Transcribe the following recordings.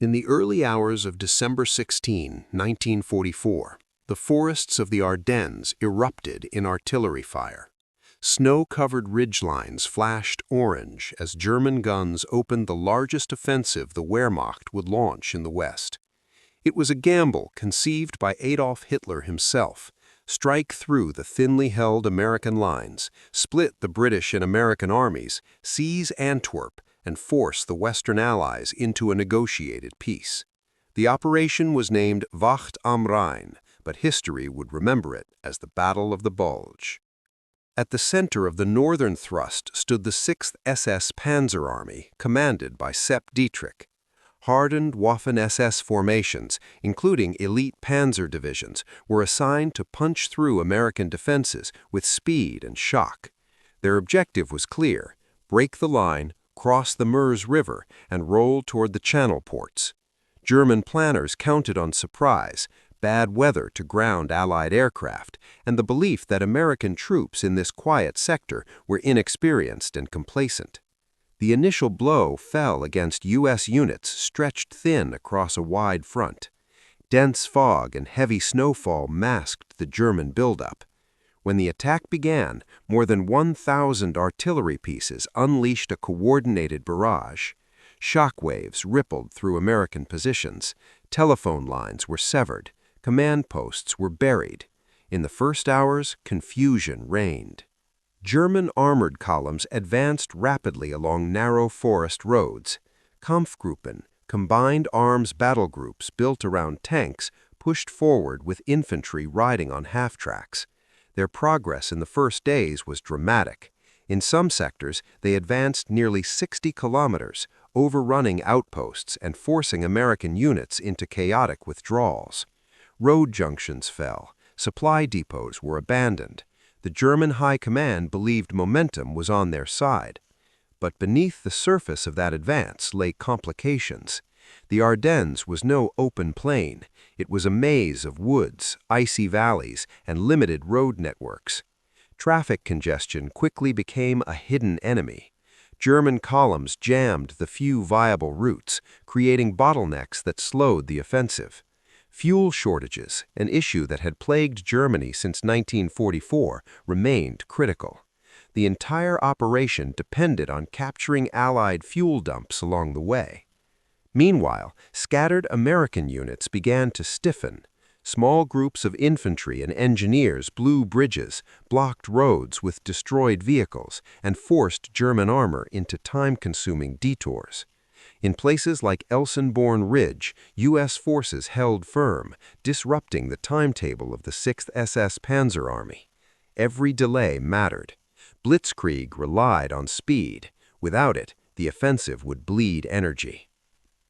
In the early hours of December 16, 1944, the forests of the Ardennes erupted in artillery fire. Snow-covered ridgelines flashed orange as German guns opened the largest offensive the Wehrmacht would launch in the West. It was a gamble conceived by Adolf Hitler himself: strike through the thinly held American lines, split the British and American armies, seize Antwerp, and force the Western Allies into a negotiated peace. The operation was named Wacht am Rhein, but history would remember it as the Battle of the Bulge. At the center of the northern thrust stood the Sixth SS Panzer Army, commanded by Sepp Dietrich. Hardened Waffen-SS formations, including elite panzer divisions, were assigned to punch through American defenses with speed and shock. Their objective was clear: break the line, cross the Meuse River, and roll toward the Channel ports. German planners counted on surprise, bad weather to ground Allied aircraft, and the belief that American troops in this quiet sector were inexperienced and complacent. The initial blow fell against U.S. units stretched thin across a wide front. Dense fog and heavy snowfall masked the German buildup. When the attack began, more than 1,000 artillery pieces unleashed a coordinated barrage. Shockwaves rippled through American positions. Telephone lines were severed. Command posts were buried. In the first hours, confusion reigned. German armored columns advanced rapidly along narrow forest roads. Kampfgruppen, combined arms battle groups built around tanks, pushed forward with infantry riding on half-tracks. Their progress in the first days was dramatic. In some sectors, they advanced nearly 60 kilometers, overrunning outposts and forcing American units into chaotic withdrawals. Road junctions fell. Supply depots were abandoned. The German high command believed momentum was on their side. But beneath the surface of that advance lay complications. The Ardennes was no open plain. It was a maze of woods, icy valleys, and limited road networks. Traffic congestion quickly became a hidden enemy. German columns jammed the few viable routes, creating bottlenecks that slowed the offensive. Fuel shortages, an issue that had plagued Germany since 1944, remained critical. The entire operation depended on capturing Allied fuel dumps along the way. Meanwhile, scattered American units began to stiffen. Small groups of infantry and engineers blew bridges, blocked roads with destroyed vehicles, and forced German armor into time-consuming detours. In places like Elsenborn Ridge, U.S. forces held firm, disrupting the timetable of the Sixth SS Panzer Army. Every delay mattered. Blitzkrieg relied on speed. Without it, the offensive would bleed energy.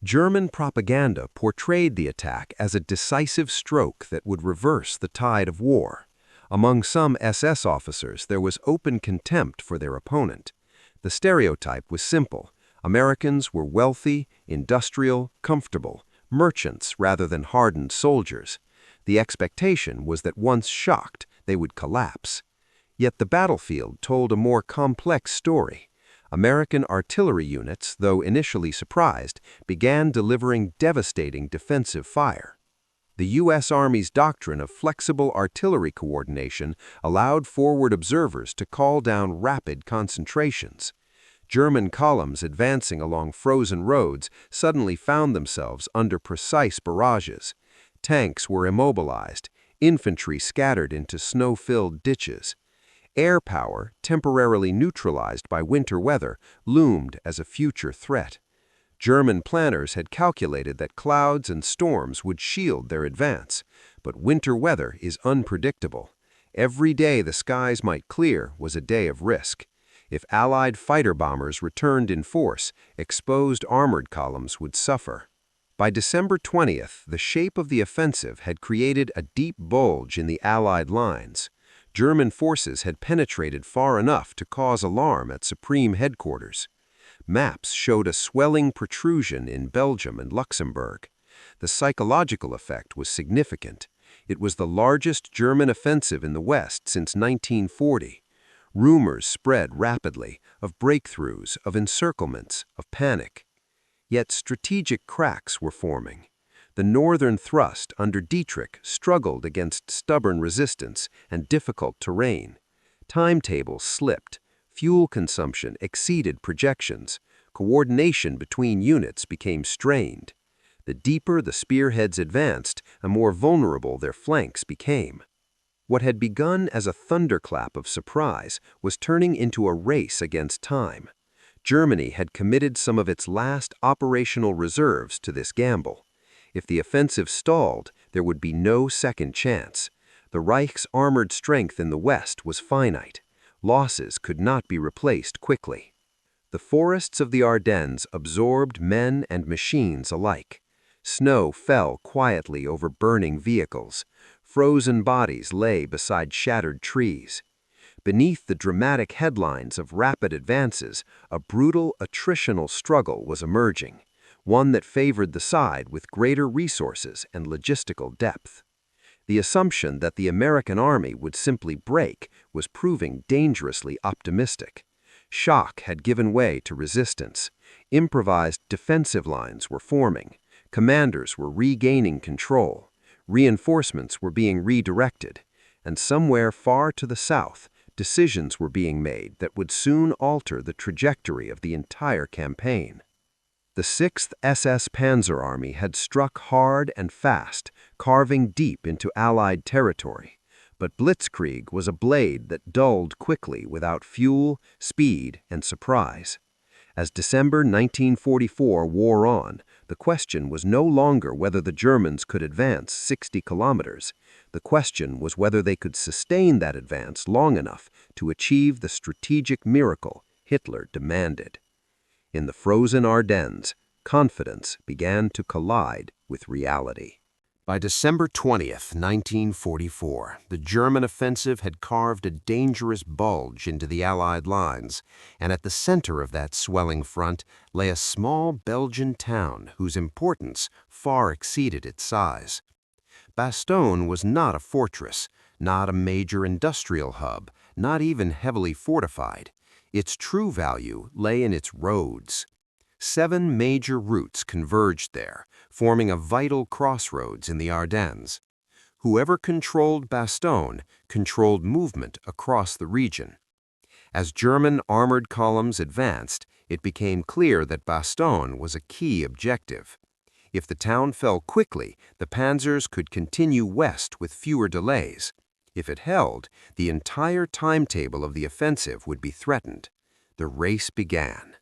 German propaganda portrayed the attack as a decisive stroke that would reverse the tide of war. Among some SS officers, there was open contempt for their opponent. The stereotype was simple: Americans were wealthy, industrial, comfortable, merchants rather than hardened soldiers. The expectation was that once shocked, they would collapse. Yet the battlefield told a more complex story. American artillery units, though initially surprised, began delivering devastating defensive fire. The U.S. Army's doctrine of flexible artillery coordination allowed forward observers to call down rapid concentrations. German columns advancing along frozen roads suddenly found themselves under precise barrages. Tanks were immobilized, infantry scattered into snow-filled ditches. Air power, temporarily neutralized by winter weather, loomed as a future threat. German planners had calculated that clouds and storms would shield their advance, but winter weather is unpredictable. Every day the skies might clear was a day of risk. If Allied fighter bombers returned in force, exposed armored columns would suffer. By December 20th, the shape of the offensive had created a deep bulge in the Allied lines. German forces had penetrated far enough to cause alarm at Supreme Headquarters. Maps showed a swelling protrusion in Belgium and Luxembourg. The psychological effect was significant. It was the largest German offensive in the West since 1940. Rumors spread rapidly of breakthroughs, of encirclements, of panic. Yet strategic cracks were forming. The northern thrust under Dietrich struggled against stubborn resistance and difficult terrain. Timetables slipped, fuel consumption exceeded projections, coordination between units became strained. The deeper the spearheads advanced, the more vulnerable their flanks became. What had begun as a thunderclap of surprise was turning into a race against time. Germany had committed some of its last operational reserves to this gamble. If the offensive stalled, there would be no second chance. The Reich's armored strength in the west was finite. Losses could not be replaced quickly. The forests of the Ardennes absorbed men and machines alike. Snow fell quietly over burning vehicles. Frozen bodies lay beside shattered trees. Beneath the dramatic headlines of rapid advances, a brutal attritional struggle was emerging, one that favored the side with greater resources and logistical depth. The assumption that the American army would simply break was proving dangerously optimistic. Shock had given way to resistance. Improvised defensive lines were forming. Commanders were regaining control. Reinforcements were being redirected. And somewhere far to the south, decisions were being made that would soon alter the trajectory of the entire campaign. The Sixth SS Panzer Army had struck hard and fast, carving deep into Allied territory. But Blitzkrieg was a blade that dulled quickly without fuel, speed, and surprise. As December 1944 wore on, the question was no longer whether the Germans could advance 60 kilometers. The question was whether they could sustain that advance long enough to achieve the strategic miracle Hitler demanded. In the frozen Ardennes, confidence began to collide with reality. By December 20th, 1944, the German offensive had carved a dangerous bulge into the Allied lines, and at the center of that swelling front lay a small Belgian town whose importance far exceeded its size. Bastogne was not a fortress, not a major industrial hub, not even heavily fortified. Its true value lay in its roads. 7 major routes converged there, forming a vital crossroads in the Ardennes. Whoever controlled Bastogne controlled movement across the region. As German armored columns advanced, it became clear that Bastogne was a key objective. If the town fell quickly, the panzers could continue west with fewer delays. If it held, the entire timetable of the offensive would be threatened. The race began.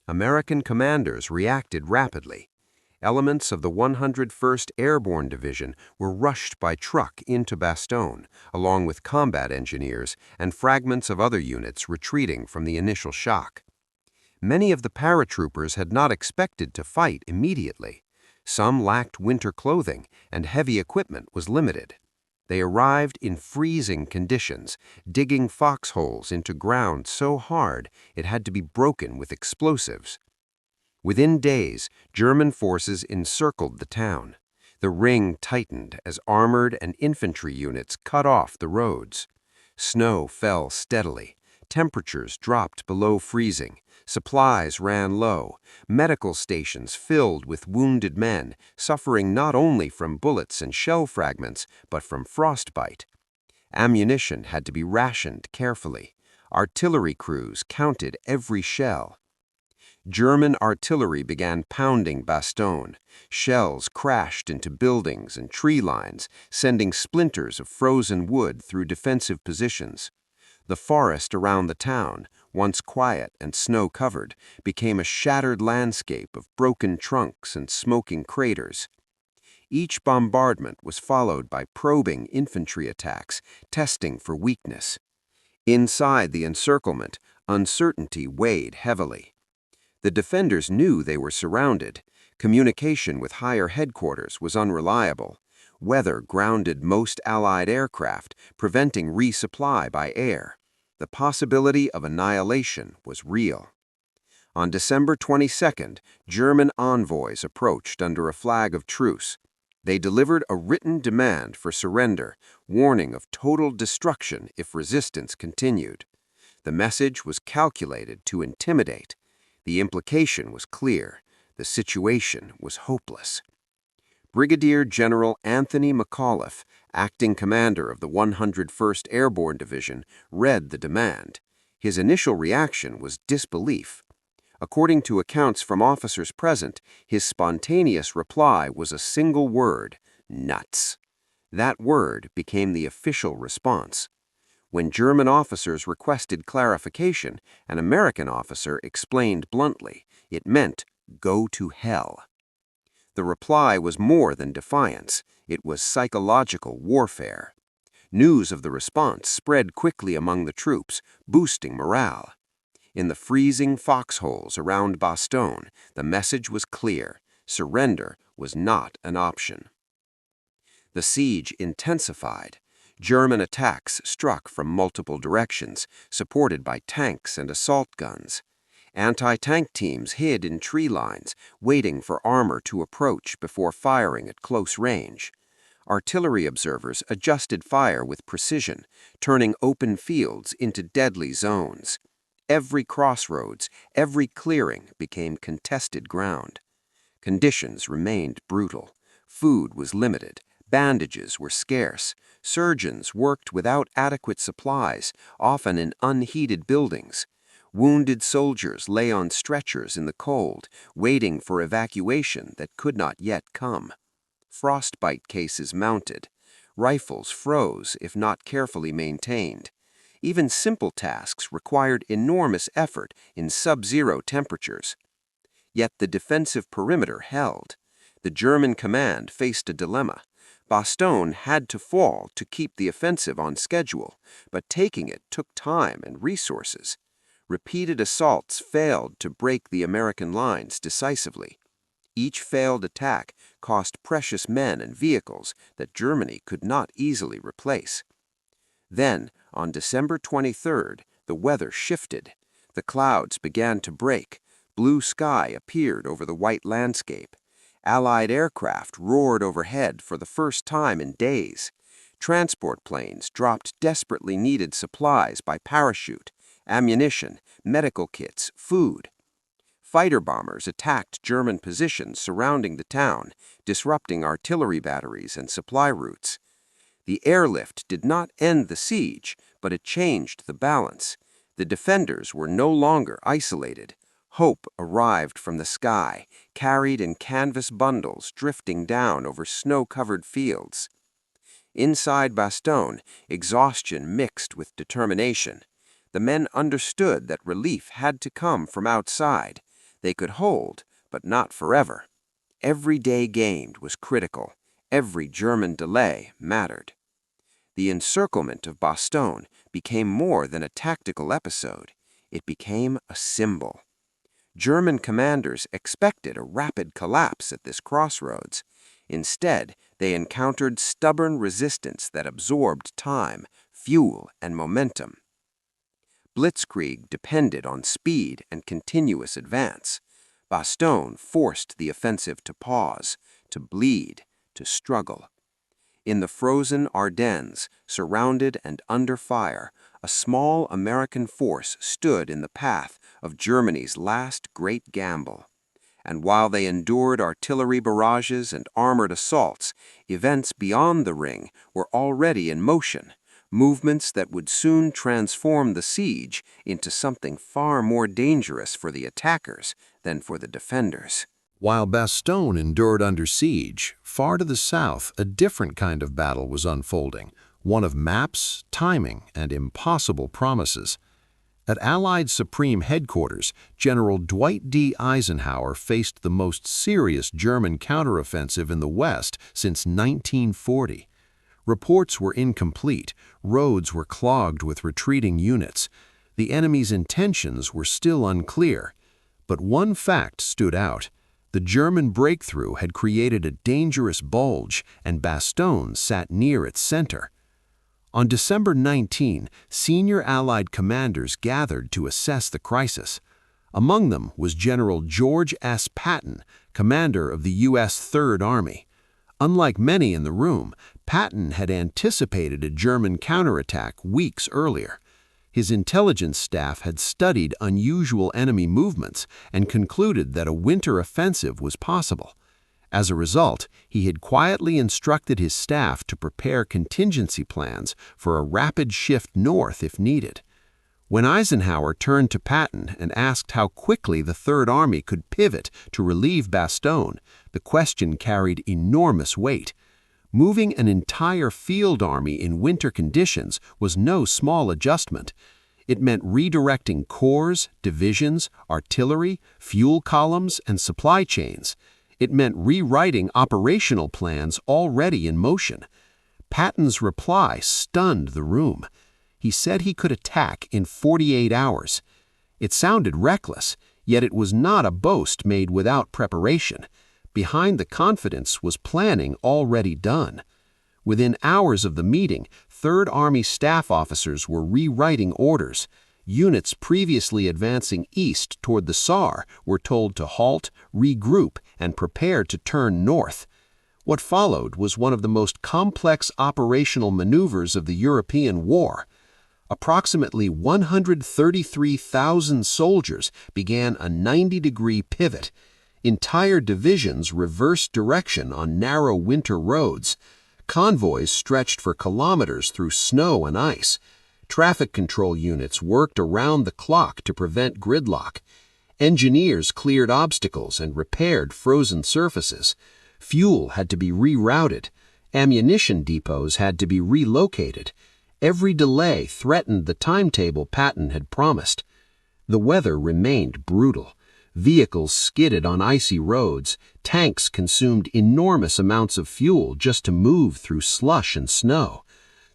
American commanders reacted rapidly. Elements of the 101st Airborne Division were rushed by truck into Bastogne, along with combat engineers and fragments of other units retreating from the initial shock. Many of the paratroopers had not expected to fight immediately. Some lacked winter clothing, and heavy equipment was limited. They arrived in freezing conditions, digging foxholes into ground so hard it had to be broken with explosives. Within days, German forces encircled the town. The ring tightened as armored and infantry units cut off the roads. Snow fell steadily. Temperatures dropped below freezing. Supplies ran low. Medical stations filled with wounded men, suffering not only from bullets and shell fragments, but from frostbite. Ammunition had to be rationed carefully. Artillery crews counted every shell. German artillery began pounding Bastogne. Shells crashed into buildings and tree lines, sending splinters of frozen wood through defensive positions. The forest around the town, once quiet and snow-covered, became a shattered landscape of broken trunks and smoking craters. Each bombardment was followed by probing infantry attacks, testing for weakness. Inside the encirclement, uncertainty weighed heavily. The defenders knew they were surrounded. Communication with higher headquarters was unreliable. Weather grounded most Allied aircraft, preventing resupply by air. The possibility of annihilation was real. On December 22nd, German envoys approached under a flag of truce. They delivered a written demand for surrender, warning of total destruction if resistance continued. The message was calculated to intimidate. The implication was clear. The situation was hopeless. Brigadier General Anthony McAuliffe, acting commander of the 101st Airborne Division, read the demand. His initial reaction was disbelief. According to accounts from officers present, his spontaneous reply was a single word: nuts. That word became the official response. When German officers requested clarification, an American officer explained bluntly, it meant, "Go to hell." The reply was more than defiance. It was psychological warfare. News of the response spread quickly among the troops, boosting morale. In the freezing foxholes around Bastogne, the message was clear: surrender was not an option. The siege intensified. German attacks struck from multiple directions, supported by tanks and assault guns. Anti-tank teams hid in tree lines, waiting for armor to approach before firing at close range. Artillery observers adjusted fire with precision, turning open fields into deadly zones. Every crossroads, every clearing became contested ground. Conditions remained brutal. Food was limited. Bandages were scarce. Surgeons worked without adequate supplies, often in unheated buildings. Wounded soldiers lay on stretchers in the cold, waiting for evacuation that could not yet come. Frostbite cases mounted. Rifles froze if not carefully maintained. Even simple tasks required enormous effort in sub-zero temperatures. Yet the defensive perimeter held. The German command faced a dilemma. Bastogne had to fall to keep the offensive on schedule, but taking it took time and resources. Repeated assaults failed to break the American lines decisively. Each failed attack cost precious men and vehicles that Germany could not easily replace. Then, on December 23rd, the weather shifted. The clouds began to break. Blue sky appeared over the white landscape. Allied aircraft roared overhead for the first time in days. Transport planes dropped desperately needed supplies by parachute, ammunition, medical kits, food. Fighter bombers attacked German positions surrounding the town, disrupting artillery batteries and supply routes. The airlift did not end the siege, but it changed the balance. The defenders were no longer isolated. Hope arrived from the sky, carried in canvas bundles drifting down over snow-covered fields. Inside Bastogne, exhaustion mixed with determination. The men understood that relief had to come from outside. They could hold, but not forever. Every day gained was critical. Every German delay mattered. The encirclement of Bastogne became more than a tactical episode. It became a symbol. German commanders expected a rapid collapse at this crossroads. Instead, they encountered stubborn resistance that absorbed time, fuel, and momentum. Blitzkrieg depended on speed and continuous advance. Bastogne forced the offensive to pause, to bleed, to struggle. In the frozen Ardennes, surrounded and under fire, a small American force stood in the path of Germany's last great gamble. And while they endured artillery barrages and armored assaults, events beyond the ring were already in motion, movements that would soon transform the siege into something far more dangerous for the attackers than for the defenders. While Bastogne endured under siege, far to the south, a different kind of battle was unfolding, one of maps, timing, and impossible promises. At Allied Supreme Headquarters, General Dwight D. Eisenhower faced the most serious German counteroffensive in the West since 1940. Reports were incomplete, roads were clogged with retreating units. The enemy's intentions were still unclear. But one fact stood out. The German breakthrough had created a dangerous bulge, and Bastogne sat near its center. On December 19, senior Allied commanders gathered to assess the crisis. Among them was General George S. Patton, commander of the U.S. Third Army. Unlike many in the room, Patton had anticipated a German counterattack weeks earlier. His intelligence staff had studied unusual enemy movements and concluded that a winter offensive was possible. As a result, he had quietly instructed his staff to prepare contingency plans for a rapid shift north if needed. When Eisenhower turned to Patton and asked how quickly the Third Army could pivot to relieve Bastogne, the question carried enormous weight. Moving an entire field army in winter conditions was no small adjustment. It meant redirecting corps, divisions, artillery, fuel columns, and supply chains. It meant rewriting operational plans already in motion. Patton's reply stunned the room. He said he could attack in 48 hours. It sounded reckless, yet it was not a boast made without preparation. Behind the confidence was planning already done. Within hours of the meeting, Third Army staff officers were rewriting orders. Units previously advancing east toward the Saar were told to halt, regroup, and prepare to turn north. What followed was one of the most complex operational maneuvers of the European war. Approximately 133,000 soldiers began a 90-degree pivot. Entire divisions reversed direction on narrow winter roads. Convoys stretched for kilometers through snow and ice. Traffic control units worked around the clock to prevent gridlock. Engineers cleared obstacles and repaired frozen surfaces. Fuel had to be rerouted. Ammunition depots had to be relocated. Every delay threatened the timetable Patton had promised. The weather remained brutal. Vehicles skidded on icy roads. Tanks consumed enormous amounts of fuel just to move through slush and snow.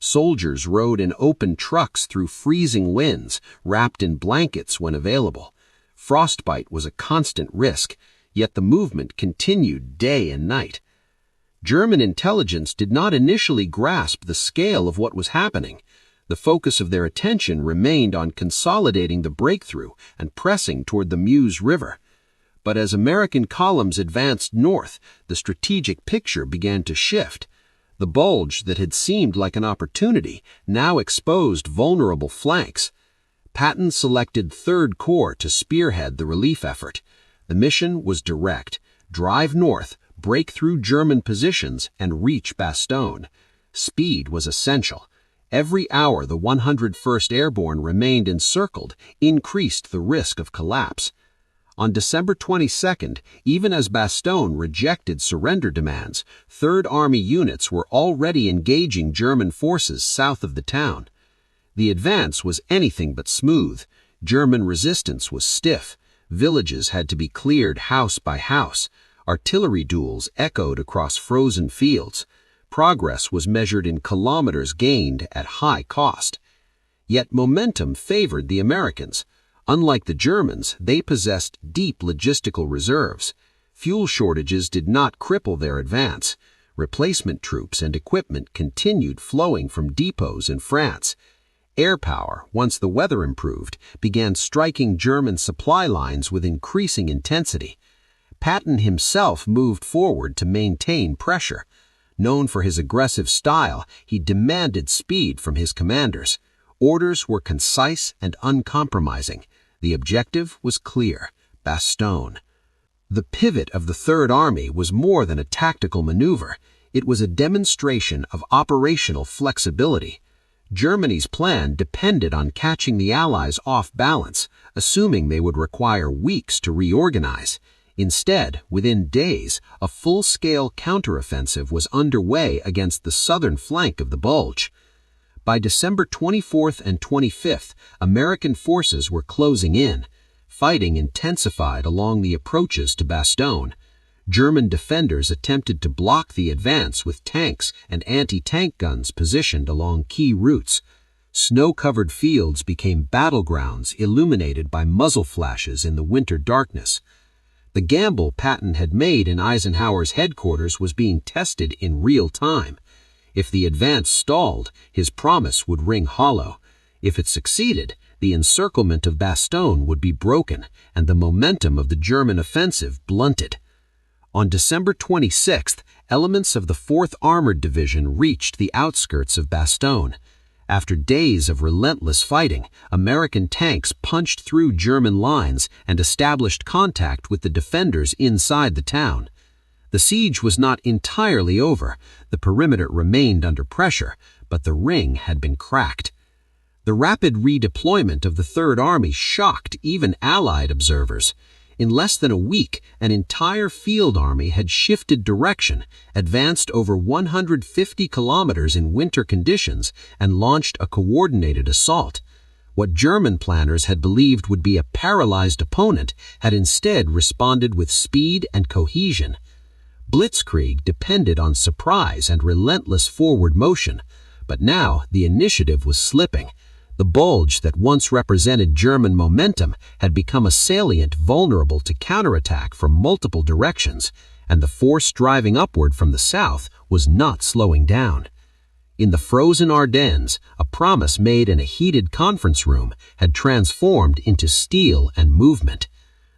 Soldiers rode in open trucks through freezing winds, wrapped in blankets when available. Frostbite was a constant risk, yet the movement continued day and night. German intelligence did not initially grasp the scale of what was happening. The focus of their attention remained on consolidating the breakthrough and pressing toward the Meuse River. But as American columns advanced north, the strategic picture began to shift. The Bulge that had seemed like an opportunity now exposed vulnerable flanks. Patton selected 3rd Corps to spearhead the relief effort. The mission was direct: drive north, break through German positions, and reach Bastogne. Speed was essential. Every hour the 101st Airborne remained encircled increased the risk of collapse. On December 22nd, even as Bastogne rejected surrender demands, Third Army units were already engaging German forces south of the town. The advance was anything but smooth. German resistance was stiff. Villages had to be cleared house by house. Artillery duels echoed across frozen fields. Progress was measured in kilometers gained at high cost. Yet momentum favored the Americans. Unlike the Germans, they possessed deep logistical reserves. Fuel shortages did not cripple their advance. Replacement troops and equipment continued flowing from depots in France. Air power, once the weather improved, began striking German supply lines with increasing intensity. Patton himself moved forward to maintain pressure. Known for his aggressive style, he demanded speed from his commanders. Orders were concise and uncompromising. The objective was clear: Bastogne. The pivot of the Third Army was more than a tactical maneuver. It was a demonstration of operational flexibility. Germany's plan depended on catching the Allies off balance, assuming they would require weeks to reorganize. Instead, within days, a full-scale counteroffensive was underway against the southern flank of the Bulge. By December 24th and 25th, American forces were closing in. Fighting intensified along the approaches to Bastogne. German defenders attempted to block the advance with tanks and anti-tank guns positioned along key routes. Snow-covered fields became battlegrounds illuminated by muzzle flashes in the winter darkness. The gamble Patton had made in Eisenhower's headquarters was being tested in real time. If the advance stalled, his promise would ring hollow. If it succeeded, the encirclement of Bastogne would be broken and the momentum of the German offensive blunted. On December 26th, elements of the 4th Armored Division reached the outskirts of Bastogne. After days of relentless fighting, American tanks punched through German lines and established contact with the defenders inside the town. The siege was not entirely over. The perimeter remained under pressure, but the ring had been cracked. The rapid redeployment of the Third Army shocked even Allied observers. In less than a week, an entire field army had shifted direction, advanced over 150 kilometers in winter conditions, and launched a coordinated assault. What German planners had believed would be a paralyzed opponent had instead responded with speed and cohesion. Blitzkrieg depended on surprise and relentless forward motion, but now the initiative was slipping. The Bulge that once represented German momentum had become a salient vulnerable to counterattack from multiple directions, and the force driving upward from the south was not slowing down. In the frozen Ardennes, a promise made in a heated conference room had transformed into steel and movement.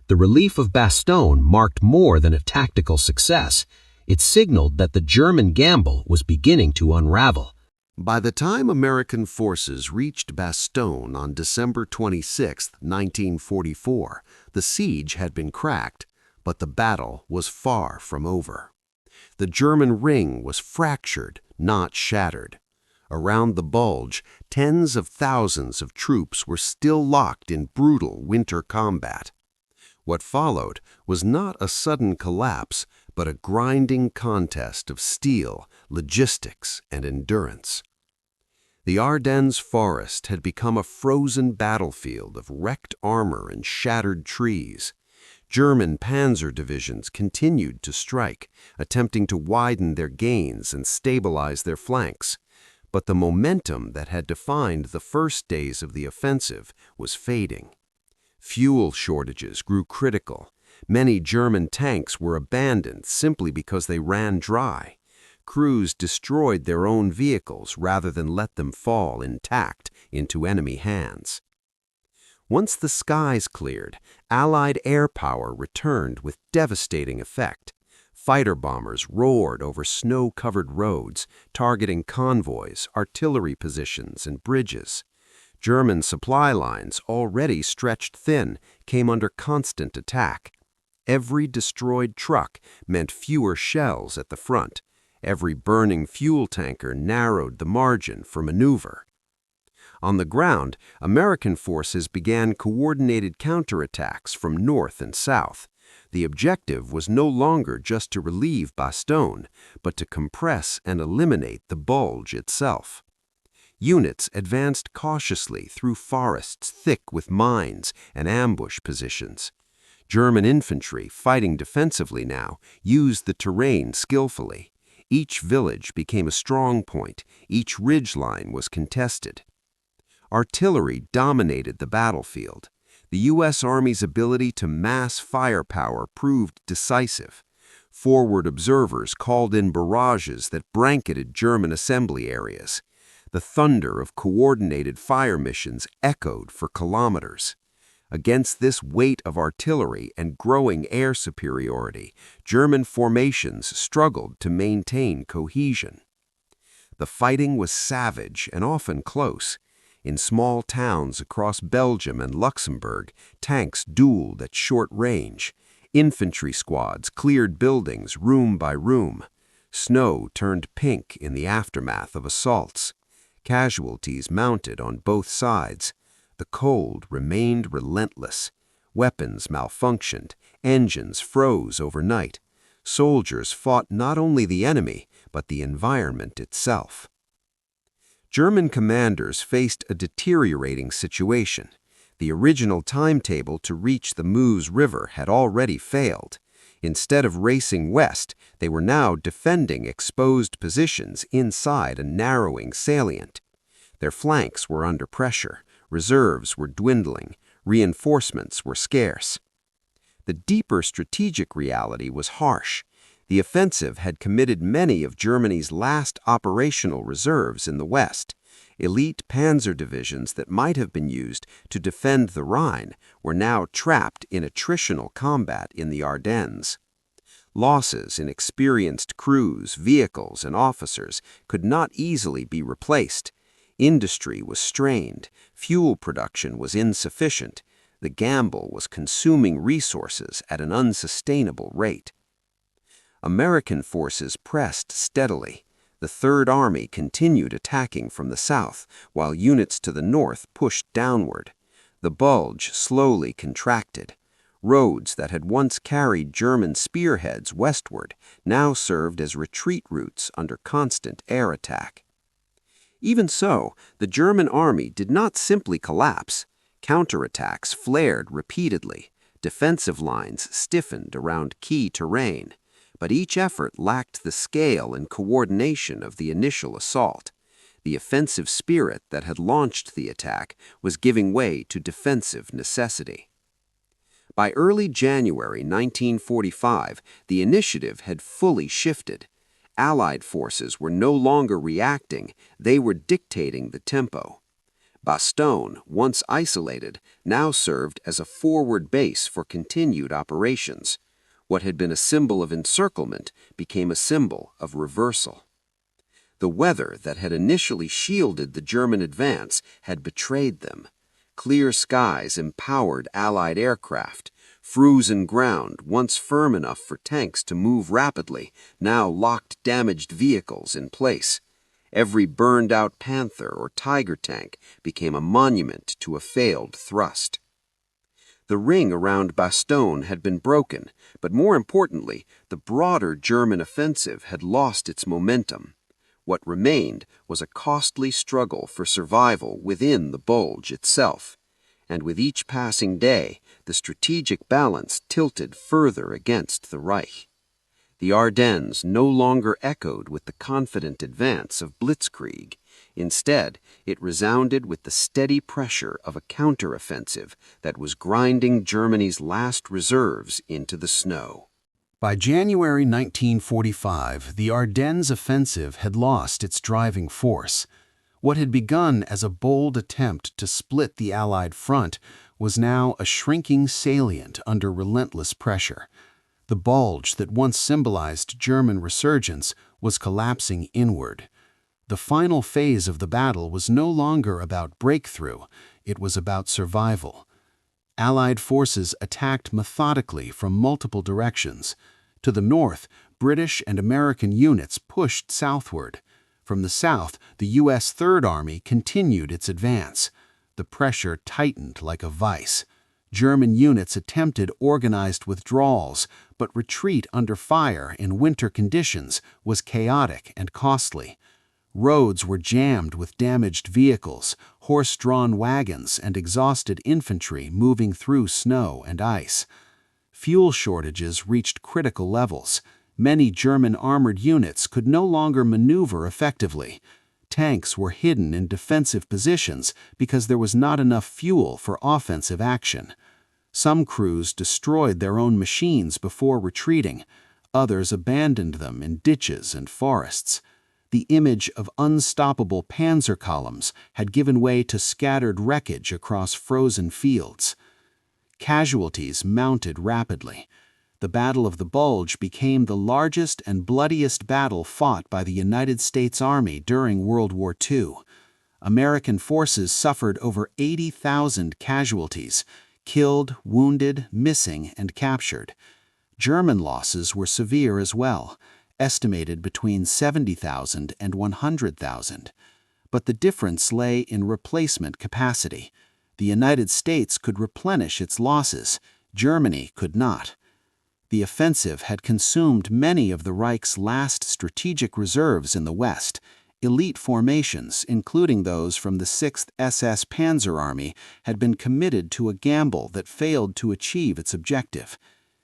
The relief of Bastogne marked more than a tactical success. It signaled that the German gamble was beginning to unravel. By the time American forces reached Bastogne on December 26, 1944, the siege had been cracked, but the battle was far from over. The German ring was fractured, not shattered. Around the Bulge, tens of thousands of troops were still locked in brutal winter combat. What followed was not a sudden collapse, but a grinding contest of steel, logistics, and endurance. The Ardennes forest had become a frozen battlefield of wrecked armor and shattered trees. German panzer divisions continued to strike, attempting to widen their gains and stabilize their flanks. But the momentum that had defined the first days of the offensive was fading. Fuel shortages grew critical. Many German tanks were abandoned simply because they ran dry. Crews destroyed their own vehicles rather than let them fall intact into enemy hands. Once the skies cleared, Allied air power returned with devastating effect. Fighter bombers roared over snow-covered roads, targeting convoys, artillery positions, and bridges. German supply lines, already stretched thin, came under constant attack. Every destroyed truck meant fewer shells at the front. Every burning fuel tanker narrowed the margin for maneuver. On the ground, American forces began coordinated counterattacks from north and south. The objective was no longer just to relieve Bastogne, but to compress and eliminate the Bulge itself. Units advanced cautiously through forests thick with mines and ambush positions. German infantry, fighting defensively now, used the terrain skillfully. Each village became a strong point, each ridgeline was contested. Artillery dominated the battlefield. The U.S. Army's ability to mass firepower proved decisive. Forward observers called in barrages that blanketed German assembly areas. The thunder of coordinated fire missions echoed for kilometers. Against this weight of artillery and growing air superiority, German formations struggled to maintain cohesion. The fighting was savage and often close. In small towns across Belgium and Luxembourg, tanks dueled at short range. Infantry squads cleared buildings room by room. Snow turned pink in the aftermath of assaults. Casualties mounted on both sides. The cold remained relentless. Weapons malfunctioned. Engines froze overnight. Soldiers fought not only the enemy, but the environment itself. German commanders faced a deteriorating situation. The original timetable to reach the Meuse River had already failed. Instead of racing west, they were now defending exposed positions inside a narrowing salient. Their flanks were under pressure. Reserves were dwindling. Reinforcements were scarce. The deeper strategic reality was harsh. The offensive had committed many of Germany's last operational reserves in the West. Elite panzer divisions that might have been used to defend the Rhine were now trapped in attritional combat in the Ardennes. Losses in experienced crews, vehicles, and officers could not easily be replaced. Industry was strained, fuel production was insufficient, the gamble was consuming resources at an unsustainable rate. American forces pressed steadily. The Third Army continued attacking from the south, while units to the north pushed downward. The Bulge slowly contracted. Roads that had once carried German spearheads westward now served as retreat routes under constant air attack. Even so, the German army did not simply collapse. Counterattacks flared repeatedly. Defensive lines stiffened around key terrain. But each effort lacked the scale and coordination of the initial assault. The offensive spirit that had launched the attack was giving way to defensive necessity. By early January 1945, the initiative had fully shifted. Allied forces were no longer reacting, they were dictating the tempo. Bastogne, once isolated, now served as a forward base for continued operations. What had been a symbol of encirclement became a symbol of reversal. The weather that had initially shielded the German advance had betrayed them. Clear skies empowered Allied aircraft. Frozen ground, once firm enough for tanks to move rapidly, now locked damaged vehicles in place. Every burned-out Panther or Tiger tank became a monument to a failed thrust. The ring around Bastogne had been broken, but more importantly, the broader German offensive had lost its momentum. What remained was a costly struggle for survival within the Bulge itself. And with each passing day, the strategic balance tilted further against the Reich. The Ardennes no longer echoed with the confident advance of blitzkrieg. Instead, it resounded with the steady pressure of a counteroffensive that was grinding Germany's last reserves into the snow. By January 1945, the Ardennes offensive had lost its driving force. What had begun as a bold attempt to split the Allied front was now a shrinking salient under relentless pressure. The Bulge that once symbolized German resurgence was collapsing inward. The final phase of the battle was no longer about breakthrough, it was about survival. Allied forces attacked methodically from multiple directions. To the north, British and American units pushed southward. From the south, the U.S. Third Army continued its advance. The pressure tightened like a vice. German units attempted organized withdrawals, but retreat under fire in winter conditions was chaotic and costly. Roads were jammed with damaged vehicles, horse-drawn wagons, and exhausted infantry moving through snow and ice. Fuel shortages reached critical levels. Many German armored units could no longer maneuver effectively. Tanks were hidden in defensive positions because there was not enough fuel for offensive action. Some crews destroyed their own machines before retreating. Others abandoned them in ditches and forests. The image of unstoppable panzer columns had given way to scattered wreckage across frozen fields. Casualties mounted rapidly. The Battle of the Bulge became the largest and bloodiest battle fought by the United States Army during World War II. American forces suffered over 80,000 casualties, killed, wounded, missing, and captured. German losses were severe as well, estimated between 70,000 and 100,000. But the difference lay in replacement capacity. The United States could replenish its losses, Germany could not. The offensive had consumed many of the Reich's last strategic reserves in the West. Elite formations, including those from the Sixth SS Panzer Army, had been committed to a gamble that failed to achieve its objective.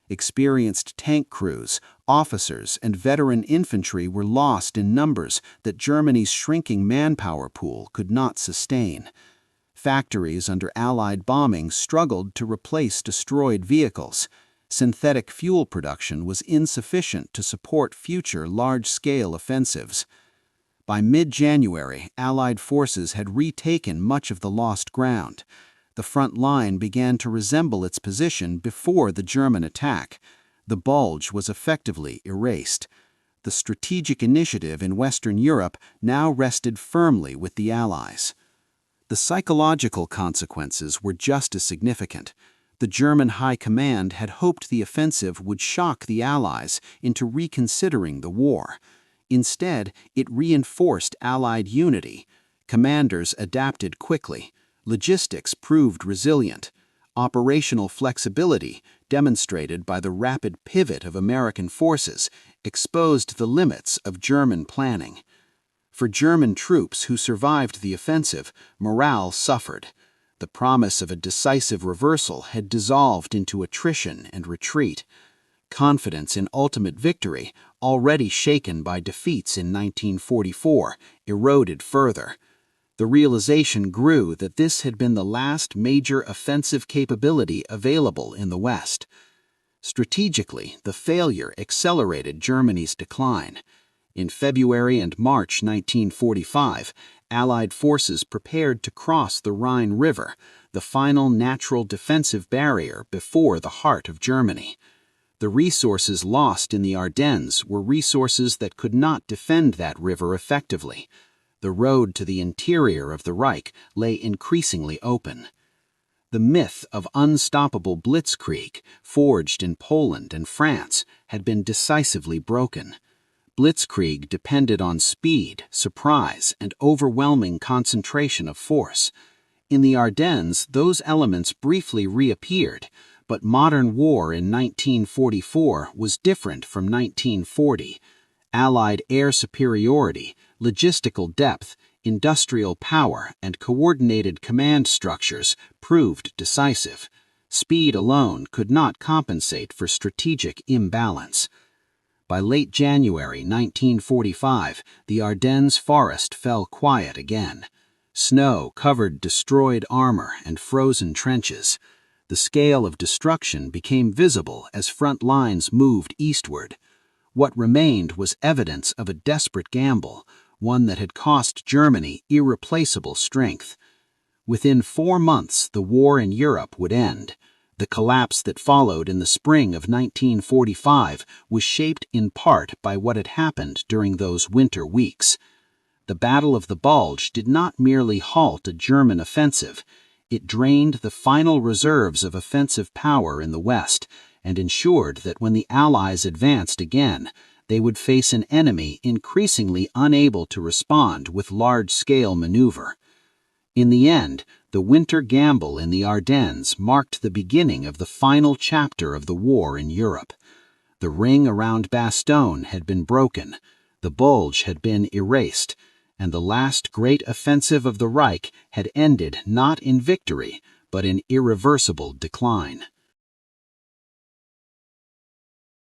Experienced tank crews, officers, and veteran infantry were lost in numbers that Germany's shrinking manpower pool could not sustain. Factories under Allied bombing struggled to replace destroyed vehicles. Synthetic fuel production was insufficient to support future large-scale offensives. By mid-January, Allied forces had retaken much of the lost ground. The front line began to resemble its position before the German attack. The Bulge was effectively erased. The strategic initiative in Western Europe now rested firmly with the Allies. The psychological consequences were just as significant. The German High Command had hoped the offensive would shock the Allies into reconsidering the war. Instead, it reinforced Allied unity. Commanders adapted quickly. Logistics proved resilient. Operational flexibility, demonstrated by the rapid pivot of American forces, exposed the limits of German planning. For German troops who survived the offensive, morale suffered. The promise of a decisive reversal had dissolved into attrition and retreat. Confidence in ultimate victory, already shaken by defeats in 1944, eroded further. The realization grew that this had been the last major offensive capability available in the West. Strategically, the failure accelerated Germany's decline. In February and March 1945, Allied forces prepared to cross the Rhine River, the final natural defensive barrier before the heart of Germany. The resources lost in the Ardennes were resources that could not defend that river effectively. The road to the interior of the Reich lay increasingly open. The myth of unstoppable blitzkrieg, forged in Poland and France, had been decisively broken. Blitzkrieg depended on speed, surprise, and overwhelming concentration of force. In the Ardennes, those elements briefly reappeared, but modern war in 1944 was different from 1940. Allied air superiority, logistical depth, industrial power, and coordinated command structures proved decisive. Speed alone could not compensate for strategic imbalance. By late January 1945, the Ardennes forest fell quiet again. Snow covered destroyed armor and frozen trenches. The scale of destruction became visible as front lines moved eastward. What remained was evidence of a desperate gamble, one that had cost Germany irreplaceable strength. Within 4 months, the war in Europe would end. The collapse that followed in the spring of 1945 was shaped in part by what had happened during those winter weeks. The Battle of the Bulge did not merely halt a German offensive. It drained the final reserves of offensive power in the West and ensured that when the Allies advanced again, they would face an enemy increasingly unable to respond with large-scale maneuver. In the end, the winter gamble in the Ardennes marked the beginning of the final chapter of the war in Europe. The ring around Bastogne had been broken, the Bulge had been erased, and the last great offensive of the Reich had ended not in victory, but in irreversible decline.